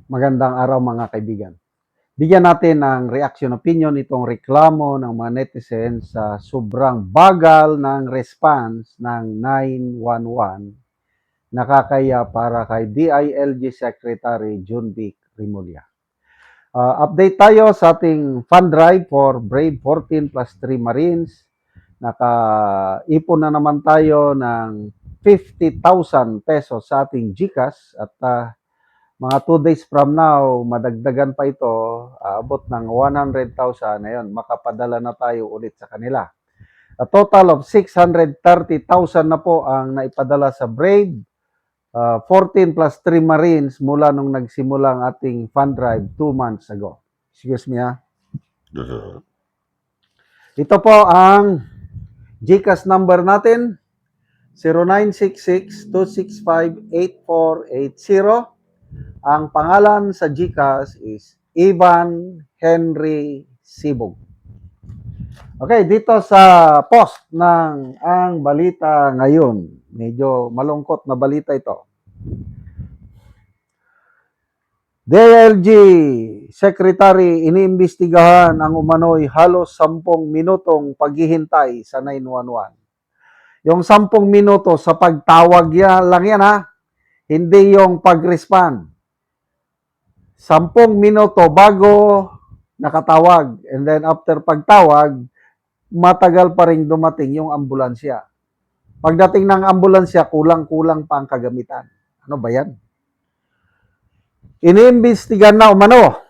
Magandang araw mga kaibigan. Bigyan natin ng reaction opinion itong reklamo ng mga netizens sa sobrang bagal ng response ng 911 nakakaya para kay DILG Secretary Junvic Rimulya. Update tayo sa ating fund drive for Brave 14 plus 3 Marines. Nakaipon na naman tayo ng 50,000 pesos sa ating GCash at mga 2 days from now, madagdagan pa ito, abot ng 100,000, ayun, makapadala na tayo ulit sa kanila. A total of 630,000 na po ang naipadala sa Brave, 14 plus 3 Marines mula nung nagsimula ang ating fund drive 2 months ago. Excuse me ha. Ito po ang GCash number natin, 0966-265-8480. Ang pangalan sa GCash is Ivan Henry Sibog. Okay, dito sa post ng ang balita ngayon, medyo malungkot na balita ito. DILG Secretary iniimbestigahan ang umano'y halos 10 minutong paghihintay sa 911. Yung 10 minuto sa pagtawag lang yan ha, hindi yung pag-respond. 10 minuto bago nakatawag. And then after pagtawag, matagal pa rin dumating yung ambulansya. Pagdating ng ambulansya, kulang-kulang pa ang kagamitan. Ano ba yan? Iniimbestigan na umano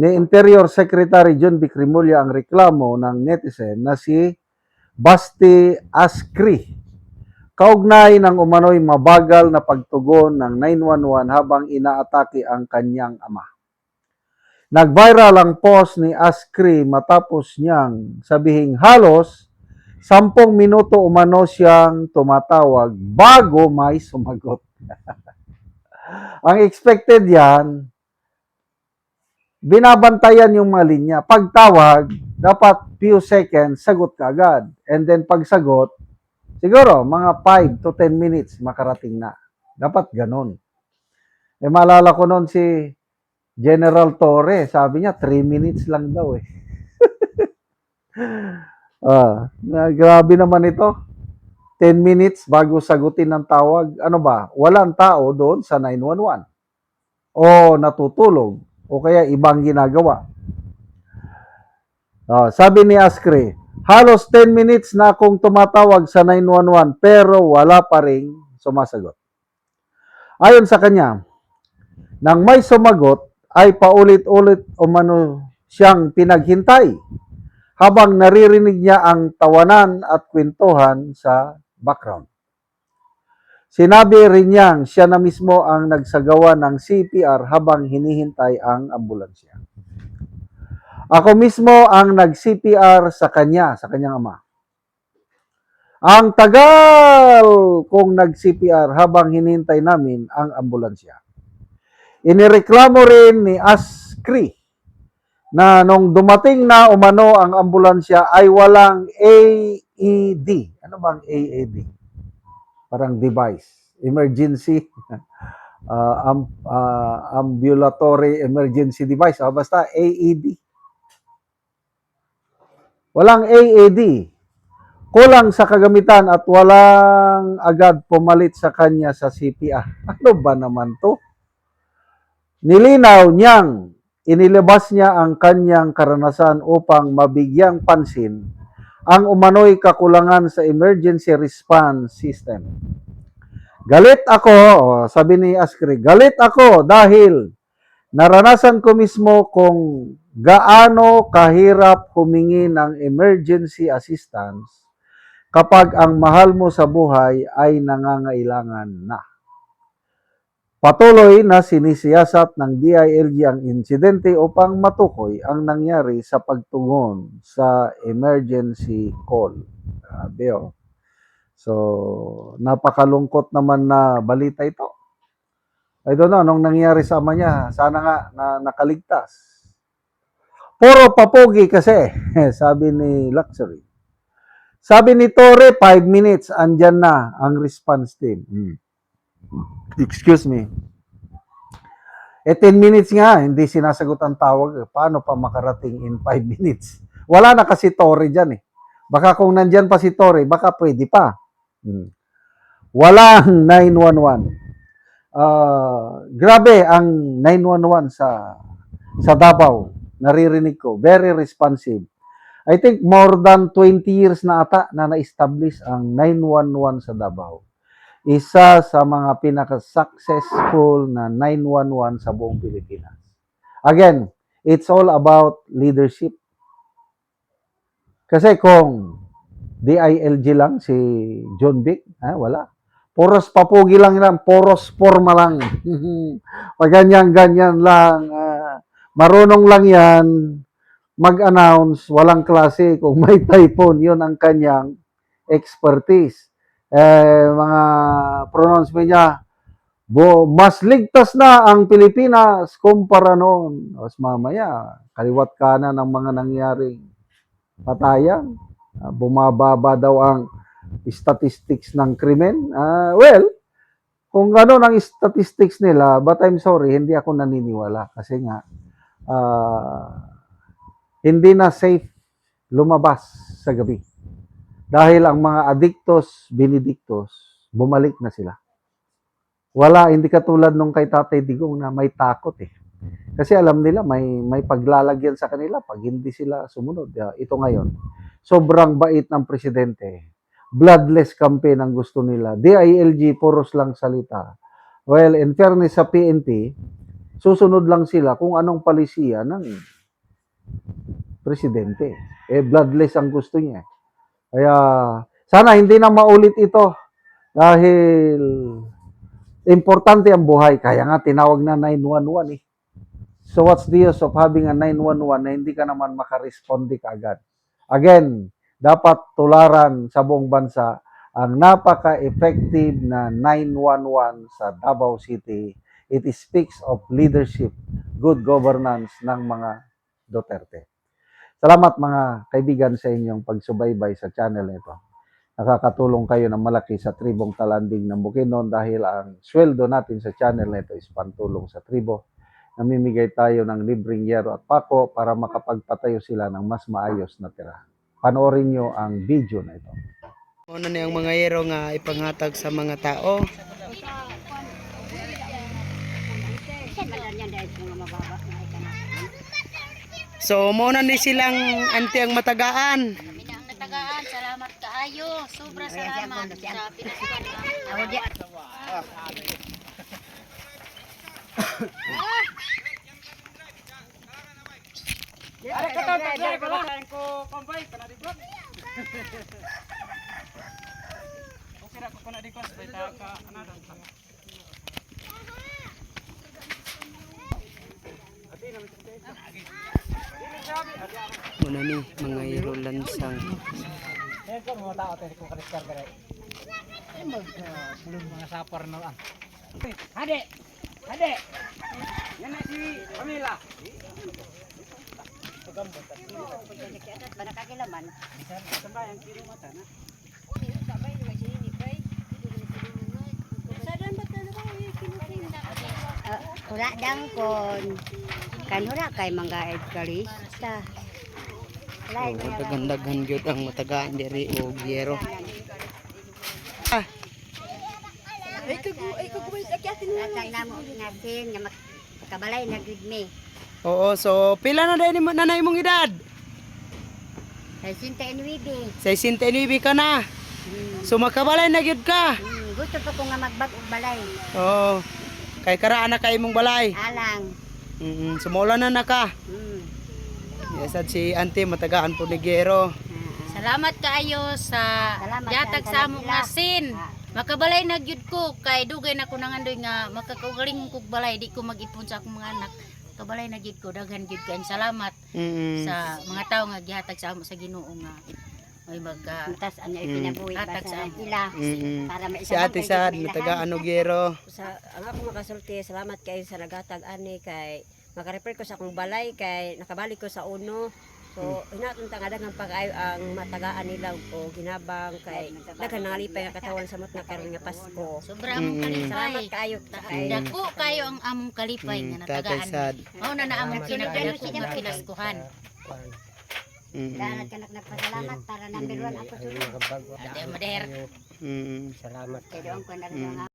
ni Interior Secretary Junvic Rimulya ang reklamo ng netizen na si Basti Askri. Kaugnay ng umano'y mabagal na pagtugon ng 911 habang inaatake ang kanyang ama. Nag-viral ang post ni Askri matapos niyang sabihing halos 10 minuto umano siyang tumatawag bago may sumagot. Ang expected yan, binabantayan yung mga linya. Pagtawag, dapat few seconds, sagot ka agad. And then pag sagot, siguro mga 5 to 10 minutes makarating na. Dapat ganun. Maalala ko noon si General Torre, sabi niya 3 minutes lang daw eh. Grabe naman ito. 10 minutes bago sagutin ng tawag. Ano ba? Walang tao doon sa 911. O natutulog. O kaya ibang ginagawa. Sabi ni Askre, halos 10 minutes na akong tumatawag sa 911 pero wala pa ring sumasagot. Ayon sa kanya, nang may sumagot ay paulit-ulit umano siyang pinaghintay habang naririnig niya ang tawanan at kwentuhan sa background. Sinabi rin niyang siya na mismo ang nagsagawa ng CPR habang hinihintay ang ambulansya. Ako mismo ang nag-CPR sa kanyang ama. Ang tagal kong nag-CPR habang hinihintay namin ang ambulansya. Inireklamo rin ni Askri na nung dumating na umano ang ambulansya ay walang AED. Ano bang AED? Parang device. Emergency. Ambulatory emergency device. Basta AED. Walang AED. Kulang sa kagamitan at walang agad pumalit sa kanya sa CPR. Ano ba naman to? Nilinaw niyang inilabas niya ang kanyang karanasan upang mabigyang pansin ang umano'y kakulangan sa emergency response system. Galit ako, sabi ni Askri, galit ako dahil naranasan ko mismo kung gaano kahirap humingi ng emergency assistance kapag ang mahal mo sa buhay ay nangangailangan na. Patuloy na sinisiyasat ng DILG ang insidente upang matukoy ang nangyari sa pagtugon sa emergency call. Grabe oh. So, napakalungkot naman na balita ito. I don't know, anong nangyari sa ama niya. Sana nga na nakaligtas. Puro papogi kasi, sabi ni Luxury. Sabi ni Torre, 5 minutes, andyan na ang response team. Excuse me. 10 minutes nga, hindi sinasagot ang tawag. Paano pa makarating in 5 minutes? Wala na kasi Tore dyan eh. Baka kung nandyan pa si Tore, baka pwede pa. Walang 911. Grabe ang 911 sa Davao. Naririnig ko. Very responsive. I think more than 20 years na ata na na-establish ang 911 sa Davao. Isa sa mga pinaka-successful na 911 sa buong Pilipinas. Again, it's all about leadership. Kasi kung DILG lang si John Vic, wala. Poros papugi lang yan, poros forma lang. Ganyan-ganyan lang. Marunong lang yan mag-announce, walang klase. Kung may typhoon, yun ang kanyang expertise. Mga pronouncement niya, mas ligtas na ang Pilipinas kumpara noon. Mas mamaya, kaliwat kanan ng mga nangyaring patayan. Bumababa daw ang statistics ng krimen. Well, kung ano ang statistics nila, but I'm sorry, hindi ako naniniwala. Kasi nga, hindi na safe lumabas sa gabi. Dahil ang mga adictos, benedictos, bumalik na sila. Wala, hindi katulad nung kay Tatay Digong na may takot eh. Kasi alam nila may paglalagyan sa kanila pag hindi sila sumunod. Ito ngayon, sobrang bait ng presidente. Bloodless campaign ang gusto nila. DILG, puros lang salita. Well, in fairness sa PNP, susunod lang sila kung anong palisiya ng presidente. Bloodless ang gusto niya. Kaya, sana hindi na maulit ito. Dahil, importante ang buhay. Kaya nga, tinawag na 911 eh. So, what's the use of having a 911 na hindi ka naman makaresponde kaagad? Again, dapat tularan sa buong bansa ang napaka-effective na 911 sa Davao City. It speaks of leadership, good governance ng mga Duterte. Salamat mga kaibigan sa inyong pagsubaybay sa channel nito. Nakakatulong kayo ng malaki sa tribong Talanding ng Bukidnon dahil ang sweldo natin sa channel nito is pantulong sa tribo. Namimigay tayo ng libreng yero at pako para makapagpatayo sila ng mas maayos na tirahan. Panoorin nyo ang video na ito. Ano na yung mga yero nga ipanghatag sa mga tao? So, muna ni silang anti ang matagaan. Ang natagaan, salamat kaayo. Sobra salamat sa pinagkuhan. Muna ni mga yero lansang. Ade, ade. Yan na si Pamela. Banakakilaman. Sambayan kilo mata na. Wala dangkon. Kan wala kay mga edkarista. Lain So, daghan-daghan gyud ang matagaan diri og yero. ay kaguwit akyatin mo namo natin nga makabalay na gid me. Oo, so pila na dai ni nanay mong edad? Sa sinta inwibi. 69 ka na. So makabalay na gyud ka. Gusto pa ko nga magbag og balay. Oo. Kay karaan na kay imong balay. Alang. Sumula na ka. Yes, at si auntie matagaan po ni Gero. Salamat kaayo sa yatag sa among asin. Makabalay na gyud ko kay dugay na ko nangandoy nga makakaugaling kog balay di ko mag-ipon sa akong mga anak. Kabalay na gyud ko daghan gyud kay salamat sa mga tawo nga gihatag sa amo sa Ginoo nga may tas ano ipinabuhi pa hatag sa sa ila para Si Ate Sad matagaan og Gero. Sa ang ako makasulti, salamat kayo sa nagatag ani kay makarepair ko sa akong balay kay nakabalik ko sa uno So, hinatunta nga daghang pag-ayo ang matagaan nila o ginabang kay daghan nangalipay nga katawan samot nga karon nga Pasko. Sobra among kalipay. Salamat kaayo. Dako kayo ang among kalipay nga Tatay natagaan. sad. Mao na among kinagdako nga pinaskuhan. Dalat ka nagpasalamat para number 1 ako sunod. Ate Mader. Mm. Kaya doon ko na rin